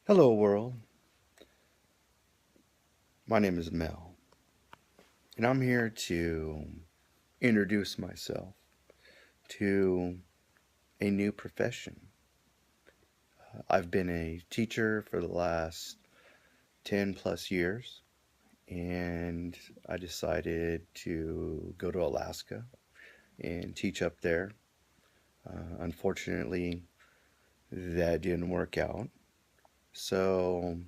Hello, world. My name is Mel, and I'm here to introduce myself to a new profession. I've been a teacher for the last 10 plus years, and I decided to go to Alaska and teach up there. Unfortunately, that didn't work out. So,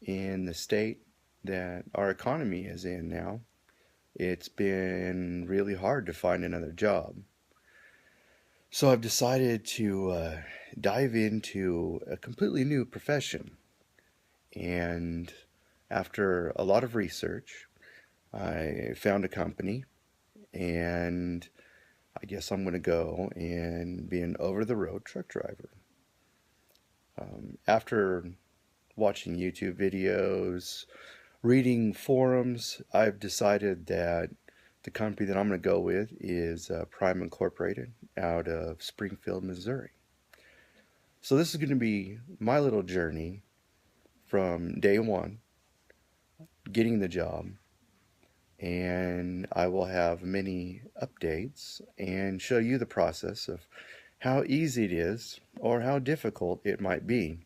in the state that our economy is in now, it's been really hard to find another job. So I've decided to dive into a completely new profession. And after a lot of research, I found a company, and I guess I'm going to go and be an over the road truck driver. After watching YouTube videos, reading forums, I've decided that the company that I'm going to go with is Prime Incorporated out of Springfield, Missouri. So this is going to be my little journey from day one, getting the job, and I will have many updates and show you the process of how easy it is or how difficult it might be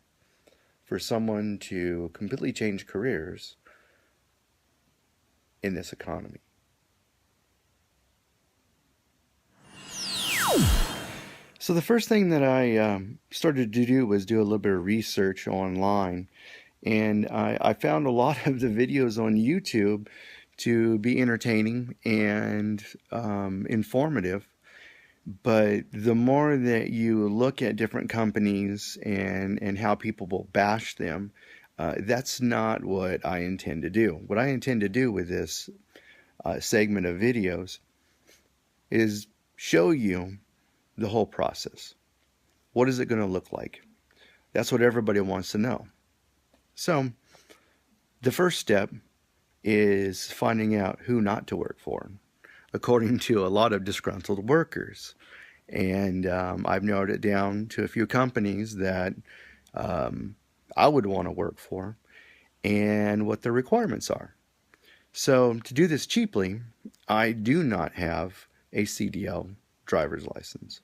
for someone to completely change careers in this economy. So the first thing that I started to do was do a little bit of research online, and I found a lot of the videos on YouTube to be entertaining and informative. But the more that you look at different companies and how people will bash them, that's not what I intend to do. What I intend to do with this segment of videos is show you the whole process. What is it going to look like? That's what everybody wants to know. So, the first step is finding out who not to work for, according to a lot of disgruntled workers. And I've narrowed it down to a few companies that I would want to work for and what their requirements are. So, to do this cheaply, I do not have a CDL driver's license.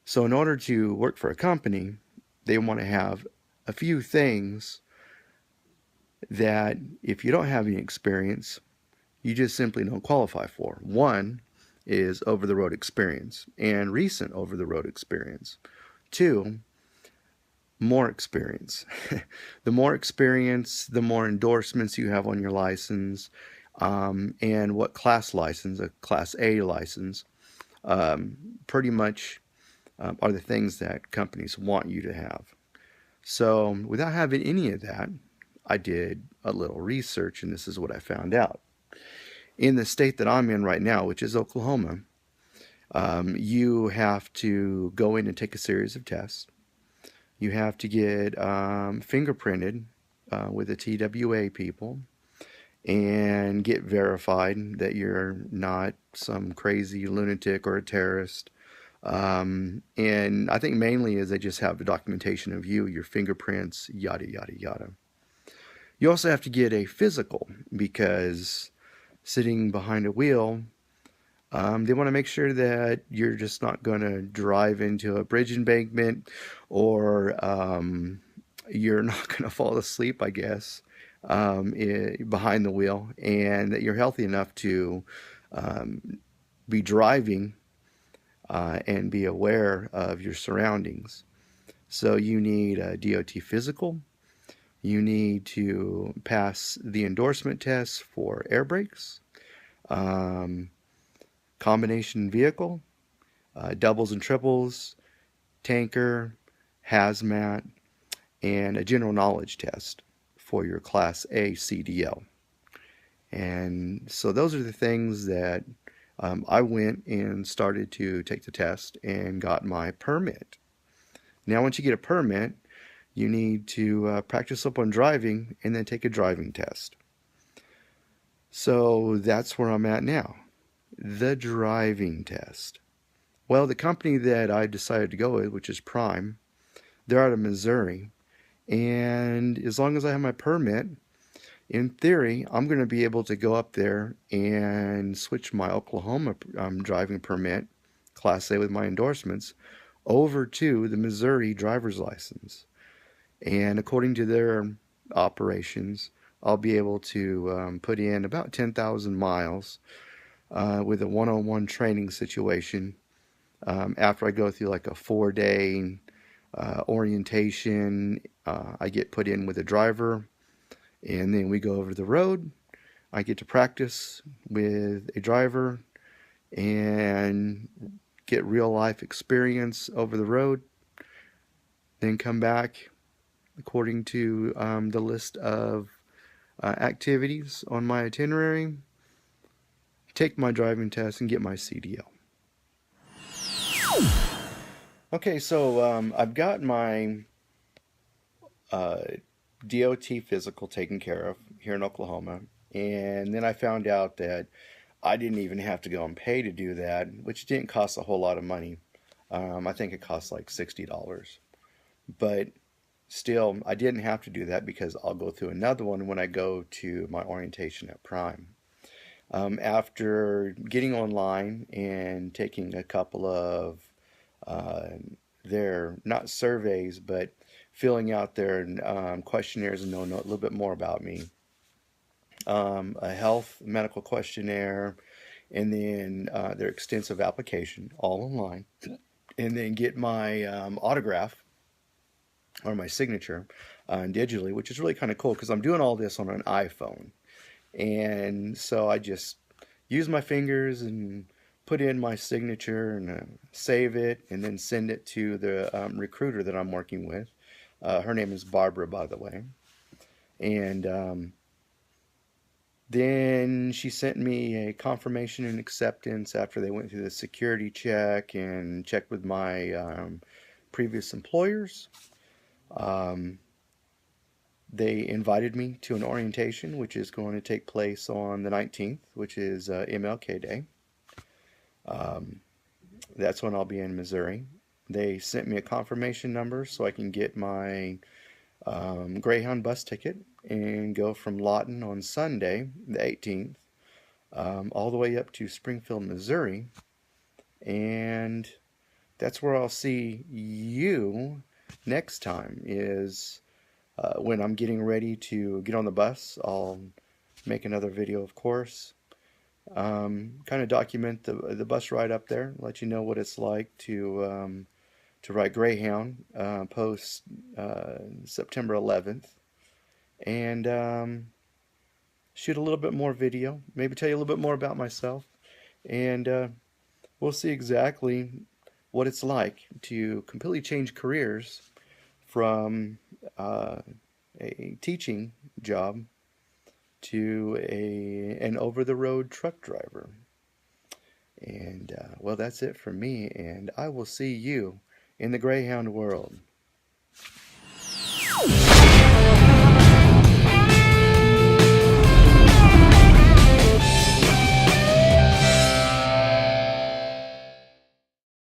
So, in order to work for a company, they want to have a few things that if you don't have any experience, you just simply don't qualify for. One is over the road experience and recent over the road experience. Two, more experience. The more experience, the more endorsements you have on your license, and what class license, a class A license, pretty much are the things that companies want you to have. So without having any of that, I did a little research, and this is what I found out. In the state that I'm in right now, which is Oklahoma, you have to go in and take a series of tests. You have to get fingerprinted with the TWA people and get verified that you're not some crazy lunatic or a terrorist. And I think mainly is they just have the documentation of you, your fingerprints, yada, yada, yada. You also have to get a physical because sitting behind a wheel, they want to make sure that you're just not going to drive into a bridge embankment or you're not going to fall asleep, I guess, behind the wheel, and that you're healthy enough to be driving and be aware of your surroundings. So you need a DOT physical. You need to pass the endorsement tests for air brakes, combination vehicle, doubles and triples, tanker, hazmat, and a general knowledge test for your Class A CDL. And so those are the things that I went and started to take the test and got my permit. Now, once you get a permit, you need to practice up on driving and then take a driving test. So that's where I'm at now, the driving test. Well, the company that I decided to go with, which is Prime, they're out of Missouri, And as long as I have my permit, in theory, I'm going to be able to go up there and switch my Oklahoma driving permit, Class A with my endorsements, over to the Missouri driver's license. And according to their operations, I'll be able to put in about 10,000 miles with a one-on-one training situation after I go through like a 4-day orientation. I get put in with a driver, and then we go over the road. I get to practice with a driver and get real life experience over the road, then come back according to the list of activities on my itinerary, take my driving test, and get my CDL. Okay, so I've got my uh, DOT physical taken care of here in Oklahoma, and then I found out that I didn't even have to go and pay to do that, which didn't cost a whole lot of money. I think it cost like $60. But still, I didn't have to do that because I'll go through another one when I go to my orientation at Prime. After getting online and taking a couple of uh, their, not surveys, but filling out their questionnaires and knowing a little bit more about me, a health medical questionnaire, and then their extensive application all online, and then get my autograph or my signature digitally, which is really kind of cool because I'm doing all this on an iPhone. And so I just use my fingers and put in my signature and save it and then send it to the recruiter that I'm working with. Her name is Barbara, by the way. And then she sent me a confirmation and acceptance after they went through the security check and checked with my previous employers. They invited me to an orientation, which is going to take place on the 19th, which is MLK Day. That's when I'll be in Missouri. They sent me a confirmation number so I can get my Greyhound bus ticket and go from Lawton on Sunday, the 18th, all the way up to Springfield, Missouri. And that's where I'll see you next time, is when I'm getting ready to get on the bus. I'll make another video, of course. Kind of document the bus ride up there, let you know what it's like to ride Greyhound post September 11th, and shoot a little bit more video, maybe tell you a little bit more about myself, and we'll see exactly what it's like to completely change careers from a teaching job to an over-the-road truck driver. And well, that's it for me, and I will see you in the Greyhound world.